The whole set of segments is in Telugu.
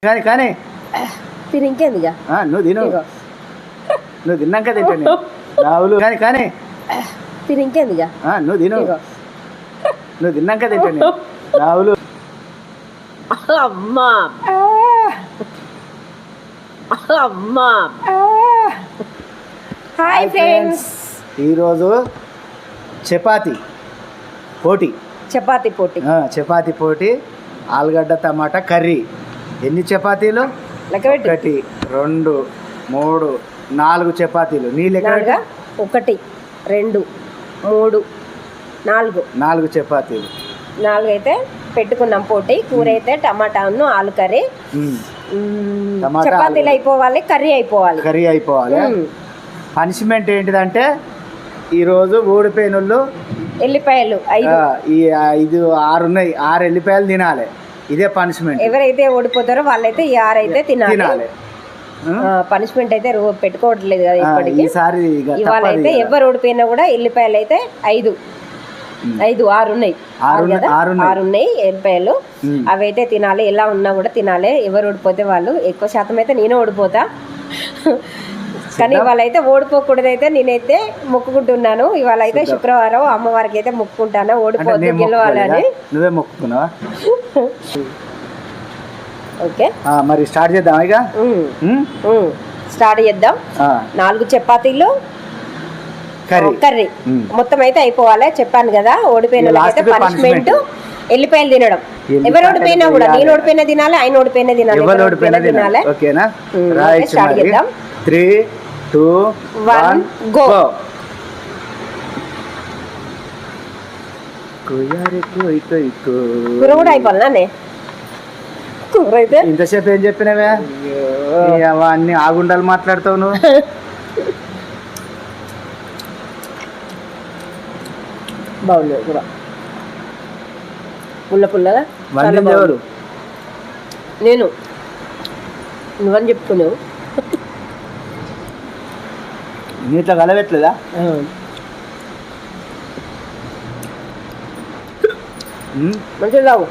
కానీ కానీ తిని ఇంకేందిగా నువ్వు తిను, నువ్వు తిన్నాక తింటాను రావులు. కానీ కానీ తిని ఇంకేందిగా నువ్వు తిను, నువ్వు తిన్నాక తింటాను రావులు. అమ్మా అమ్మా. హాయ్ ఫ్రెండ్స్, ఈరోజు చపాతి పోటీ. చపాతి పోటీ, ఆలుగడ్డ టమాటా కర్రీ. ఎన్ని చపాతీలు? 1 2 3 4 చపాతీలు. నీ లెక్క? 1 2 3 4 చపాతీలు. 4 అయితే పెట్టుకున్నాం పోటీ. కూర అయితే టమాటాను ఆలు కర్రీ. చపాతీలు అయిపోవాలి, కర్రీ అయిపోవాలి. పనిష్మెంట్ ఏంటిదంటే ఈరోజు ఊడిపోయినోళ్ళు ఎల్లిపాయలు 5 6 ఉన్నాయి, 6 ఎల్లిపాయలు తినాలి. ఇదే పనిష్మెంట్. ఎవరైతే ఓడిపోతారో వాళ్ళైతే ఈ 6 అయితే తినాలి. పనిష్మెంట్ అయితే పెట్టుకోవట్లేదు కదా ఇప్పటికి. ఇవాళ అయితే ఎవరు ఓడిపోయినా కూడా ఎల్లిపాయలు అయితే 5 6 ఉన్నాయి. 6 ఉన్నాయి ఎల్లిపాయలు. అవి అయితే తినాలి, ఎలా ఉన్నా కూడా తినాలి. ఎవరు ఓడిపోతే వాళ్ళు. ఎక్కువ శాతం అయితే నేను ఓడిపోతా, కానీ ఇవాళ అయితే ఓడిపోకూడదు అయితే నేనైతే మొక్కుకుంటున్నాను. ఇవాళ అయితే శుక్రవారం అమ్మవారికి అయితే మొక్కుకుంటాను ఓడిపోతే గెలవాలని. నువ్వే మొక్కుకున్నావా? ఓకే, మరి స్టార్ట్ చేద్దాం. ఇక స్టార్ట్ చేద్దాం. 4 చపాతీలు కర్రీ మొత్తం అయితే అయిపోవాలి. చెప్పాను కదా, ఓడిపోయిన అయితే పనిష్మెంట్ ఎల్లిపాయలు తినడం. ఎవరు ఓడిపోయినా కూడా, నేను ఓడిపోయినా తినాలి, ఆయన ఓడిపోయినా తినాలి. ఓకేనా? స్టార్ట్ చేద్దాం. 3 2 1 గో. కూర కూడా అయిపోవాలనే. కూర అయితే ఇంతసేపు ఏం చెప్పినవే? అన్ని ఆగుండాలు మాట్లాడతావు నువ్వు. బాగుంది కూర, పుల్లగా. ఎవరు? నేను. నువ్వని చెప్పుకున్నావు. నీట్లో కలవెట్లేదా? మంచిగా రావు,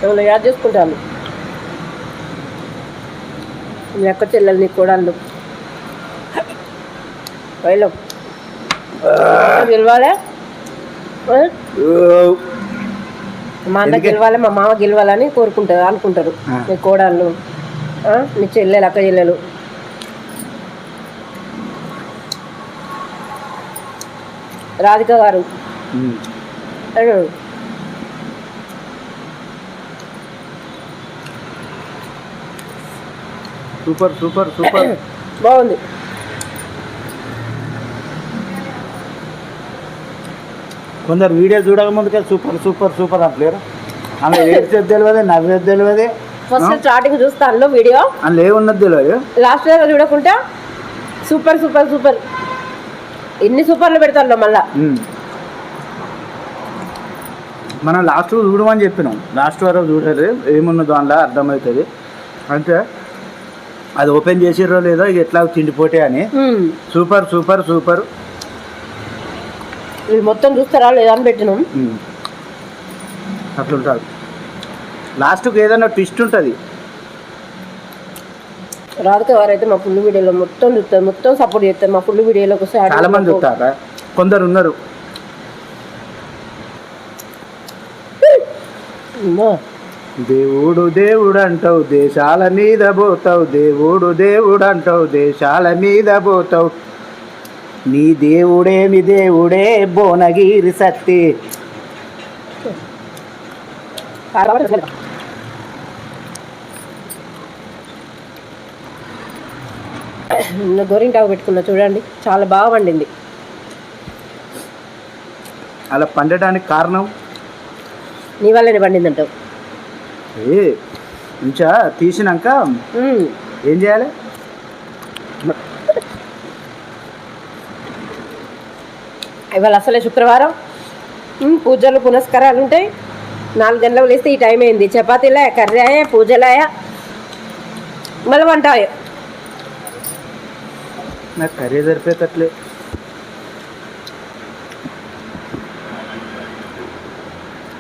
ఏమైనా యాడ్ చేసుకుంటాను. మీ అక్క చెల్లెలు, నీ కోడళ్ళు వైలో గెలవాలి. మా అన్న గెలవాలి, మా మామ గెలవాలని అనుకుంటారు మీ కోడళ్ళు, మీ చెల్లెలు, అక్క చెల్లెలు. రాధిక గారు సూపర్ బాగుంది. కొందరు వీడియో చూడక ముందుకే సూపర్ అంటలేరు. ఆమె ఏడ్చేది తెలియదు, నవ్వేది తెలియదు. ఫస్ట్ స్టార్టింగ్ చూస్తా, అందులో వీడియో అందులో ఏమున్నది తెలియదు. లాస్ట్ లో చూడకుండా సూపర్ ఎన్ని సూపర్లు పెడతాను మళ్ళా. మనం లాస్ట్ చూడమని చెప్పినాం, లాస్ట్ వరకు చూడలేదు. ఏమున్నదో అందులో అర్థమవుతుంది. అంటే అది ఓపెన్ చేసిర్రో లేదో ఇక ఎట్లా తిండిపోతే అని. సూపర్. వీళ్ళు మొత్తం చూస్తారా లేదా అని పెట్టినాం. అట్లుంటుంది. లాస్ట్కి ఏదైనా ట్విస్ట్ ఉంటుంది. రాధిక గారు అయితే మా ఫుల్ వీడియోలో మొత్తం చూస్తారు, మొత్తం సపోర్ట్ చేస్తారు. మా ఫుల్ వీడియోలోకి వస్తే చాలా మంది చూస్తారా? కొందరు ఉన్నారు. దేవుడు అంటావు, దేశాల మీద పోతావు. దేవుడు అంటావు, దేశాల మీద పోతావు. నీ దేవుడేమి దేవుడే భువనగిరి సత్తి. గోరింటాకు పెట్టుకున్నా చూడండి, చాలా బాగా పండింది. అలా పండడానికి కారణం నీ వల్లనే పండింది అంటావు. ఇంకా తీసినాక ఏం చేయాలి? ఇవాళ అసలే శుక్రవారం, పూజలు పునస్కారాలు ఉంటాయి. 4 గంటలకు లేస్తే ఈ టైం అయింది. చపాతీలా, కర్రీ, పూజలాయా, మళ్ళీ వంట. నాకు కర్రీ సరిపోయేటట్లే.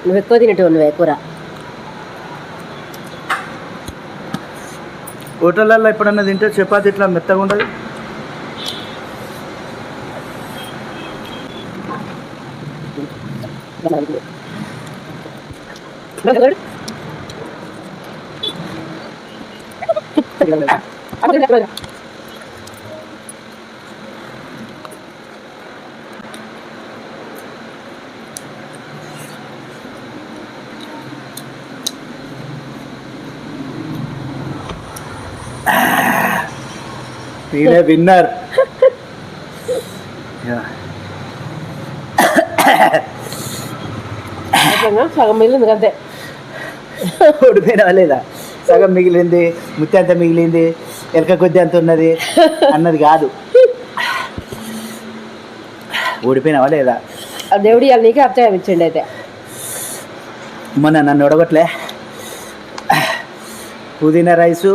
నువ్వు ఎక్కువ తినేటోనివే కూర. హోటళ్ళల్లో ఎప్పుడన్నా తింటే చపాతి ఇట్లా మెత్తగా ఉంటుంది. వీడే విన్నర్. సగం మిగిలింది అంతే. ఓడిపోయినా లేదా? సగం మిగిలింది, ముత్తి అంత మిగిలింది, ఎలక కొద్ది అంత ఉన్నది అన్నది కాదు. ఓడిపోయినావా లేదా? దేవుడి ఇవాళ నీకే అర్థం ఇచ్చిండి. అయితే మొన్న నన్ను ఒడగొట్లే పుదీనా రైసు,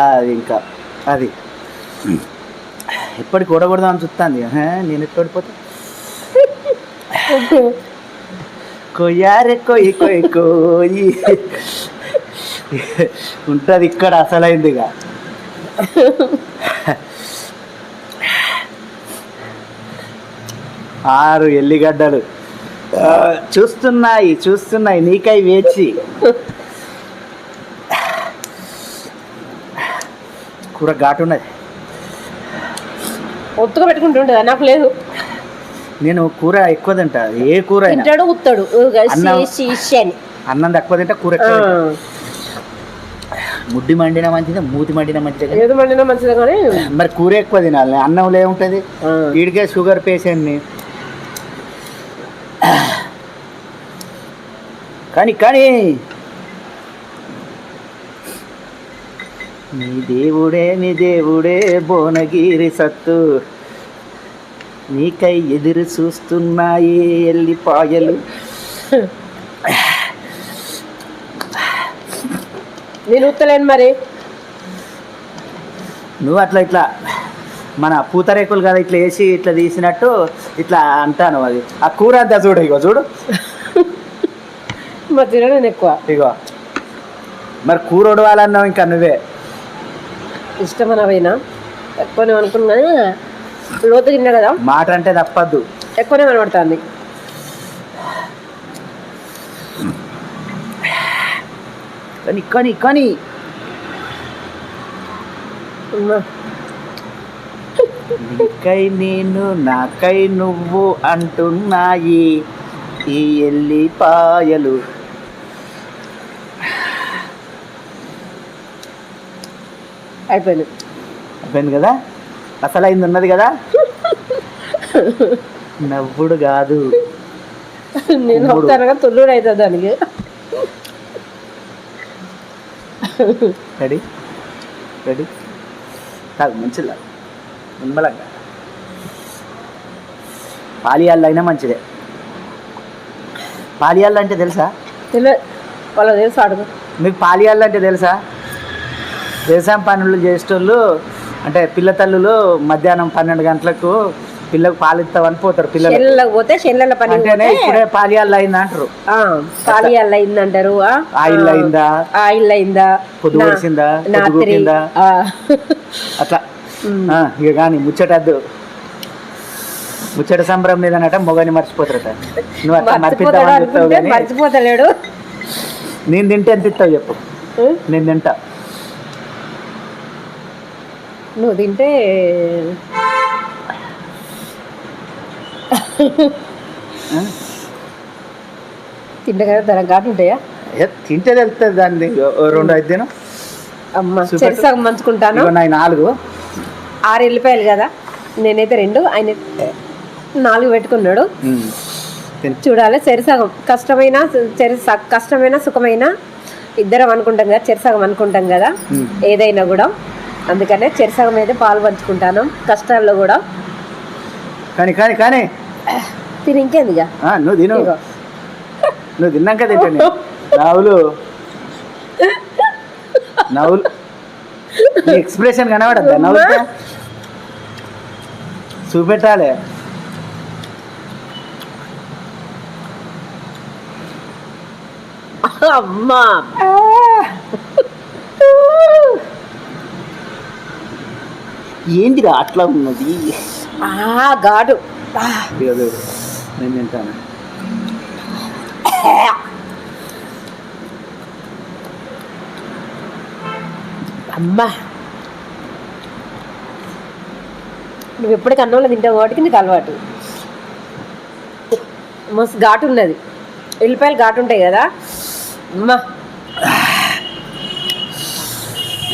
అది ఇంకా అది ఎప్పటికి ఓడకూడదాం అని చూస్తాంది. నేను ఎప్పుడు ఓడిపోతా? కొయ్యారే కొయ్యి కొయ్యి కొయ్యి ఉంటుంది ఇక్కడ అసలైందిగా. 6 ఎల్లిగడ్డలు చూస్తున్నాయి నీకై వేచి. కూర ఘాటున్నది. ఒత్తుగా పెట్టుకుంటుంటా, నాకు లేదు. నేను కూర ఎక్కువ తింటా. ఏ కూర అయినా ఉత్తాడు అన్నం తక్కువ తింటా, కూర ఎక్కువ. ముడ్డి మండినా మంచిదే, మూతి మండినా మంచిదే, ఏది మండినా మంచిదే. కానీ మరి కూర ఎక్కువ తినాలి. అన్నంలో ఏముంటుంది? వీడికే షుగర్ పేషెంట్ని. కానీ నీ దేవుడే భువనగిరి సత్తు, నీకై ఎదురు చూస్తున్నాయి ఎల్లిపాయలు. నేను ఉత్తలేను మరి. నువ్వు ఇట్లా మన పూతరేకులు కదా ఇట్లా వేసి ఇట్లా తీసినట్టు ఇట్లా అంటాను. అది ఆ కూర అంతా చూడు, ఇగో చూడు. మరి తినను ఎక్కువ. ఇగో మరి కూర వడవాలన్నావు ఇంకా నువ్వే. ఇష్టమనవైనా ఎక్కువనే అనుకున్నాను. లోతు తిన్నా కదా, మాట అంటే తప్పద్దు. ఎక్కువనే కనబడుతుంది. కానీ నీకై నేను నాకై నువ్వు అంటున్నాయి ఈ ఎల్లిపాయలు. అయిపోయింది కదా, అసలైంది ఉన్నది కదా. నవ్వుడు కాదు, నేను నవ్వుతానుగా తుల్లుడు అవుతుంది దానికి. రెడీ కాదు, మంచిదా నిమ్మలంగా. పాలియాళ్ళు అయినా మంచిదే. పాలియాళ్ళు అంటే తెలుసా? వాళ్ళకి తెలుసు. అడుగు. మీకు పాలియాళ్ళు అంటే తెలుసా? వ్యవసాయం పనులు చేసేటోళ్ళు అంటే పిల్ల తల్లులు మధ్యాహ్నం 12 గంటలకు పిల్లకు పాలు ఇస్తామని పోతారు. పిల్లలకు పోతే చెల్లెల పని అంటేనే ఇప్పుడే పాలియాళ్ళు అయింది అంటారు. పాలియాళ్ళు అయింది అంటారు. ఆయిల్ అయిందా, పొద్దు పొడిసిందా, పొద్దుగూకిందా, అట్లా. ఇక కానీ ముచ్చటద్దు. ముచ్చట సంబరం మీదనట మొగని మర్చిపోతారట. నువ్వు అట్లా మర్చిపోతలేడు. నేను తింటే ఎంత ఇస్తావు చెప్పు? నేను తింటా. నువ్వు తింటే తింటే కదా దాని ఘాటు ఉంటాయా? తింటే తెలుస్తుంది దాన్ని. 2 5 దినం అమ్మ సగం మంచుకుంటాను. 4 6 ఎల్లిపాయలు కదా, నేనైతే 2, ఆయన 4 పెట్టుకున్నాడు. చూడాలి. చెరిసగం కష్టమైన సుఖమైన ఇద్దరం అనుకుంటాం కదా, చెరిసగం అనుకుంటాం కదా ఏదైనా కూడా. అందుకనే చెరిసగం అయితే పాలు పంచుకుంటాను కష్టాల్లో కూడా. కానీ తిని ఇంకేందిగా నువ్వు తిన్నాక తింటాను. నవ్వులు ఎక్స్ప్రెషన్ కనబడద్దా? నవ్వు చూపెట్టాలి. అమ్మా ఏంటిరా అట్లా ఉన్నది ఘాటు నేను తింటాను. అమ్మా నువ్వు ఎప్పటికీ అన్నంలో తింటావు కాబట్టి నీకు అలవాటు. మస్తు ఘాటు ఉన్నది, ఎల్లిపాయలు ఘాటు ఉంటాయి కదా అమ్మా.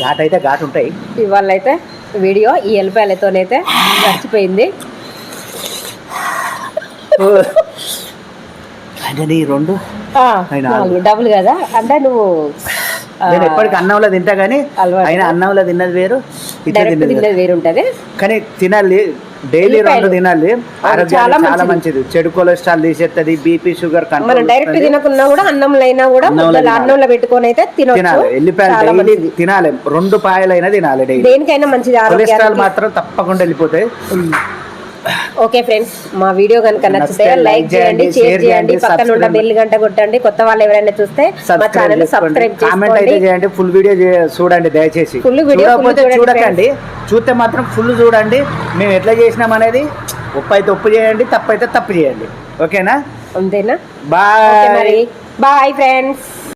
ఘాటు అయితే ఘాటు ఉంటాయి. ఇవాళ అయితే వీడియో ఈ ఎల్లిపాయలతోనైతే మర్చిపోయింది. అంటే నీ 2 4 డబుల్ కదా, అంటే నువ్వు నేను ఎప్పటికీ అన్నంలో తింటా కానీ అయినా అన్నంలో తిన్నది వేరు, తిన్నది వేరు ఉంటుంది. కానీ తినాలి, డైలీ 2 తినాలి. ఆరోగ్యానికి చాలా మంచిది, చెడు కొలెస్ట్రాల్ తీసేస్తుంది, బీపీ షుగర్ కంట్రోల్. మనం డైరెక్ట్ తినకున్నా కూడా అన్నంలో అయినా కూడా అన్నంలో పెట్టుకొని అయితే తినాలి. ఎల్లిపాయలు డైలీ తినాలి, 2 పాయలైనా తినాలి డైలీ. దేనికైనా మంచిది, కొలెస్ట్రాల్ మాత్రం తప్పకుండా వెళ్ళిపోతాయి. ఓకే ఫ్రెండ్స్, మా వీడియో కనుక నచ్చితే లైక్ చేయండి, షేర్ చేయండి, పక్కన ఉన్న బెల్ గంట కొట్టండి. కొత్త వాళ్ళు ఎవరైనా చూస్తే మా ఛానల్ సబ్స్క్రైబ్ చేయండి. ఫుల్ వీడియో చూడండి దయచేసి. ఫుల్ వీడియో చూడకండి, చూస్తే మాత్రం ఫుల్ చూడండి. మేము ఎట్లా చేసినాం అనేది. ఉప్పు అయితే ఉప్పు చేయండి, తప్పు అయితే తప్పు చేయండి. ఓకేనా? అంతేనా? బాయ్. Bye friends.